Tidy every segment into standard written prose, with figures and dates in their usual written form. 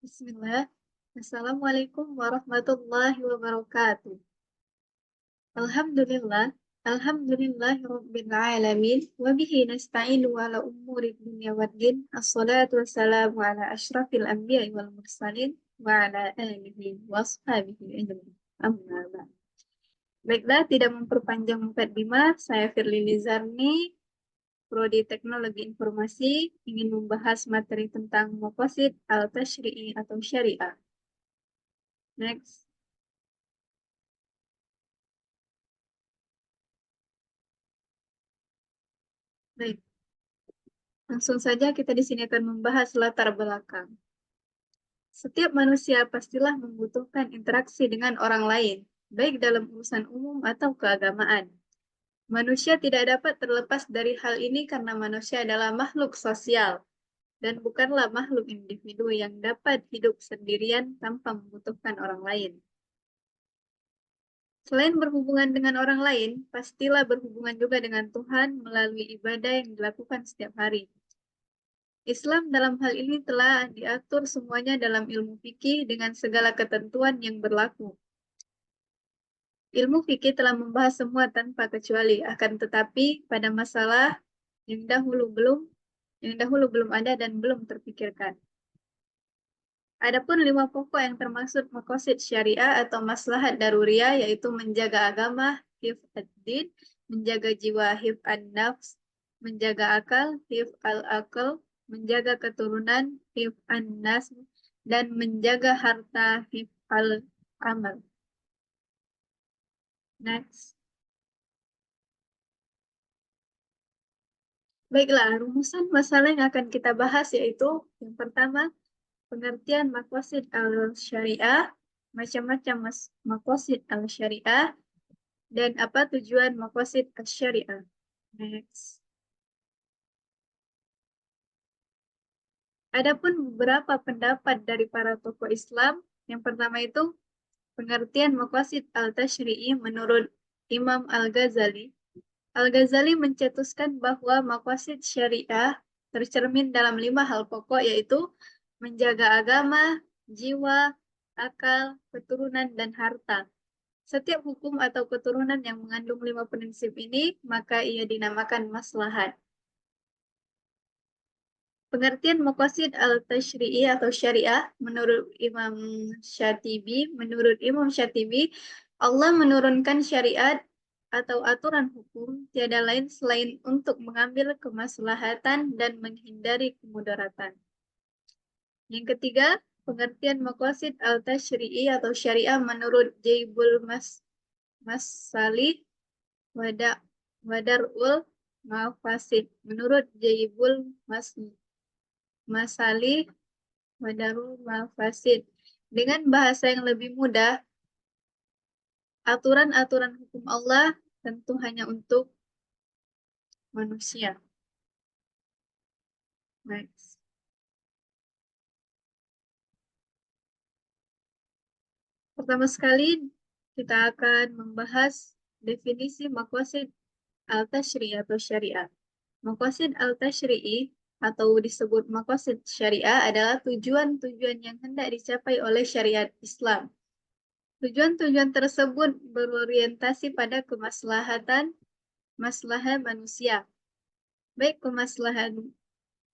Bismillah. Assalamualaikum warahmatullahi wabarakatuh. Alhamdulillah. Alhamdulillahirabbil alamin wa bihi nasta'inu ala umuri dunya waddin. Assalatu wassalamu ala asyrafil anbiya'i wal mursalin wa ala alihi wa ashabihi ajmain. Amma ba'd. Baiklah, tidak memperpanjang mukadimah, saya Firly Lizarni, Prodi Teknologi Informasi, ingin membahas materi tentang maqasid al-tashri'i atau syariah. Next. Baik, langsung saja kita di sini akan membahas latar belakang. Setiap manusia pastilah membutuhkan interaksi dengan orang lain, baik dalam urusan umum atau keagamaan. Manusia tidak dapat terlepas dari hal ini karena manusia adalah makhluk sosial dan bukanlah makhluk individu yang dapat hidup sendirian tanpa membutuhkan orang lain. Selain berhubungan dengan orang lain, pastilah berhubungan juga dengan Tuhan melalui ibadah yang dilakukan setiap hari. Islam dalam hal ini telah diatur semuanya dalam ilmu fikih dengan segala ketentuan yang berlaku. Ilmu fikih telah membahas semua tanpa kecuali, akan tetapi pada masalah yang dahulu belum ada dan belum terpikirkan. Adapun 5 pokok yang termasuk maqasid syariah atau maslahat daruriyah, yaitu menjaga agama, hifz ad-din, menjaga jiwa, hifz an-nafs, menjaga akal, hifz al-aql, menjaga keturunan, hifz an-nasl, dan menjaga harta, hifz al-amal. Next. Baiklah, rumusan masalah yang akan kita bahas yaitu yang pertama, pengertian maqasid al-syariah, macam-macam maqasid al-syariah, dan apa tujuan maqasid al-syariah. Next. Adapun beberapa pendapat dari para tokoh Islam. Yang pertama itu pengertian maqasid al-tashri'i menurut Imam Al-Ghazali. Al-Ghazali mencetuskan bahwa maqasid syariah tercermin dalam 5 hal pokok, yaitu menjaga agama, jiwa, akal, keturunan, dan harta. Setiap hukum atau keturunan yang mengandung 5 prinsip ini, maka ia dinamakan maslahat. Pengertian maqasid al-tashri'i atau syariah menurut Imam Syatibi, Allah menurunkan syariat atau aturan hukum tiada lain selain untuk mengambil kemaslahatan dan menghindari kemudaratan. Yang ketiga, pengertian maqasid al-tashri'i atau syariah menurut Jaibul Masalih Wadarul Mafasid. Menurut Jaibul Masalih Wadarul Mafasid. Dengan bahasa yang lebih mudah, aturan-aturan hukum Allah tentu hanya untuk manusia. Next. Pertama sekali, kita akan membahas definisi maqasid al-tashri' atau syariah. Maqasid al-tashri'i atau disebut maqasid syariah adalah tujuan-tujuan yang hendak dicapai oleh syariat Islam. Tujuan-tujuan tersebut berorientasi pada maslahat manusia, baik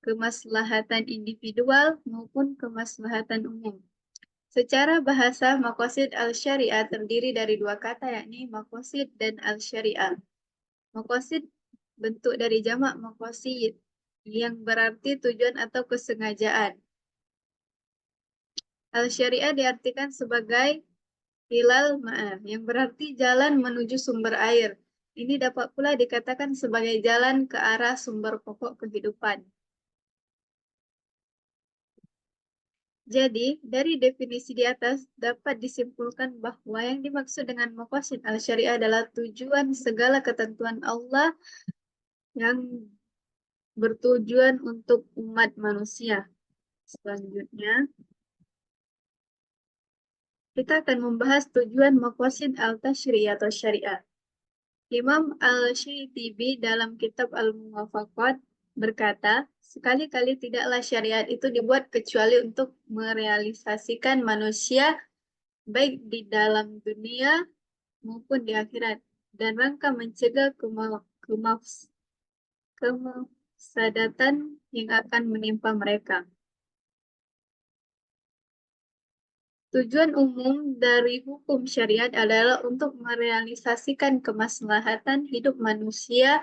kemaslahatan individual maupun kemaslahatan umum. Secara bahasa, maqasid al-syariah terdiri dari 2 kata, yakni maqasid dan al-syariah. Maqasid bentuk dari jamak maqasid, yang berarti tujuan atau kesengajaan. Al-syariah diartikan sebagai hilal ma'ah, yang berarti jalan menuju sumber air. Ini dapat pula dikatakan sebagai jalan ke arah sumber pokok kehidupan. Jadi, dari definisi di atas dapat disimpulkan bahwa yang dimaksud dengan maqasid al-syariah adalah tujuan segala ketentuan Allah yang bertujuan untuk umat manusia. Selanjutnya, kita akan membahas tujuan maqasid al-tashri' atau syariah. Imam Al-Syatibi dalam kitab Al-Muwafaqat berkata, sekali-kali tidaklah syariat itu dibuat kecuali untuk merealisasikan manusia baik di dalam dunia maupun di akhirat, dan rangka mencegah kemafsadatan yang akan menimpa mereka. Tujuan umum dari hukum syariat adalah untuk merealisasikan kemaslahatan hidup manusia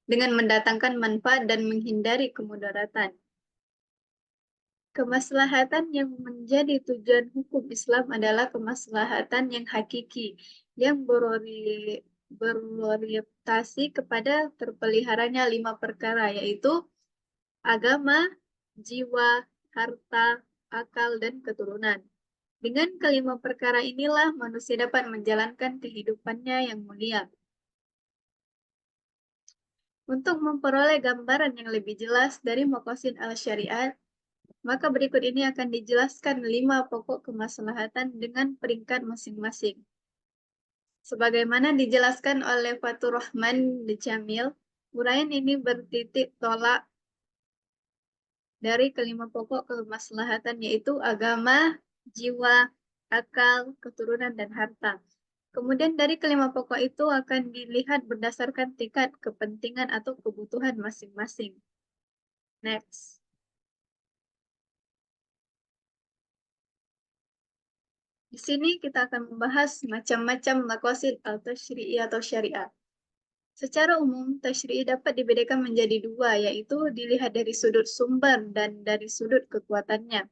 dengan mendatangkan manfaat dan menghindari kemudaratan. Kemaslahatan yang menjadi tujuan hukum Islam adalah kemaslahatan yang hakiki, yang berorientasi kepada terpeliharanya 5 perkara, yaitu agama, jiwa, harta, akal, dan keturunan. Dengan kelima perkara inilah manusia dapat menjalankan kehidupannya yang mulia. Untuk memperoleh gambaran yang lebih jelas dari maqasid al-syariat, maka berikut ini akan dijelaskan 5 pokok kemaslahatan dengan peringkat masing-masing. Sebagaimana dijelaskan oleh Fatur Rahman Jamil, uraian ini bertitik tolak dari kelima pokok kemaslahatan, yaitu agama, jiwa, akal, keturunan, dan harta. Kemudian dari kelima pokok itu akan dilihat berdasarkan tingkat kepentingan atau kebutuhan masing-masing. Next. Di sini kita akan membahas macam-macam maqasid al-tasyri'i atau syariat. Secara umum, tasyri'i dapat dibedakan menjadi 2, yaitu dilihat dari sudut sumber dan dari sudut kekuatannya.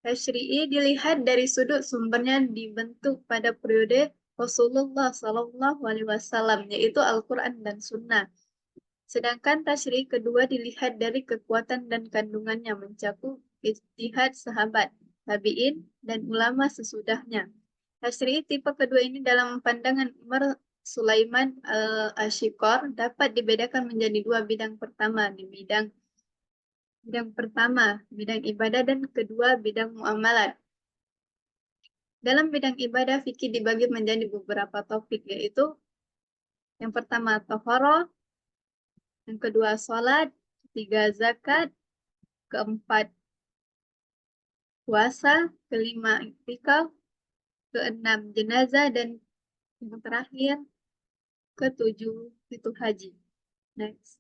Tasyri'i dilihat dari sudut sumbernya dibentuk pada periode Rasulullah SAW, yaitu Al-Quran dan Sunnah. Sedangkan tasyri'i kedua dilihat dari kekuatan dan kandungannya, mencakup ijtihad sahabat, tabi'in, dan ulama sesudahnya. Tasyri'i tipe kedua ini dalam pandangan Umar Sulaiman al-Ashikor dapat dibedakan menjadi 2 bidang. Pertama, bidang ibadah, dan kedua bidang muamalat. Dalam bidang ibadah, fikih dibagi menjadi beberapa topik, yaitu yang pertama taharah, yang kedua sholat, ketiga zakat, keempat puasa, kelima iktikaf, keenam jenazah, dan yang terakhir ketujuh itu haji. Next.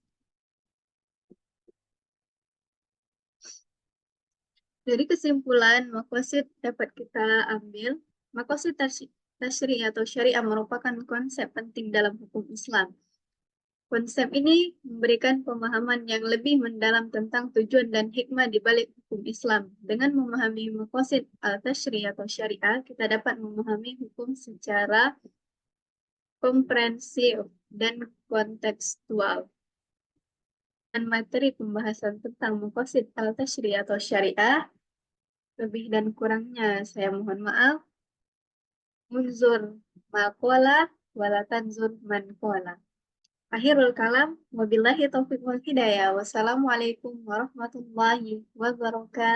Dari kesimpulan maqasid dapat kita ambil, maqasid tasyri' atau syariah merupakan konsep penting dalam hukum Islam. Konsep ini memberikan pemahaman yang lebih mendalam tentang tujuan dan hikmah di balik hukum Islam. Dengan memahami maqasid al-tasyri' atau syariah, kita dapat memahami hukum secara komprehensif dan kontekstual. Dan materi pembahasan tentang maqasid al-tasyri' atau syariah, lebih dan kurangnya saya mohon maaf. Munzur maqala wala tanzur man qala. Akhirul kalam, wabillahi taufiq wal hidayah. Wassalamualaikum warahmatullahi wabarakatuh.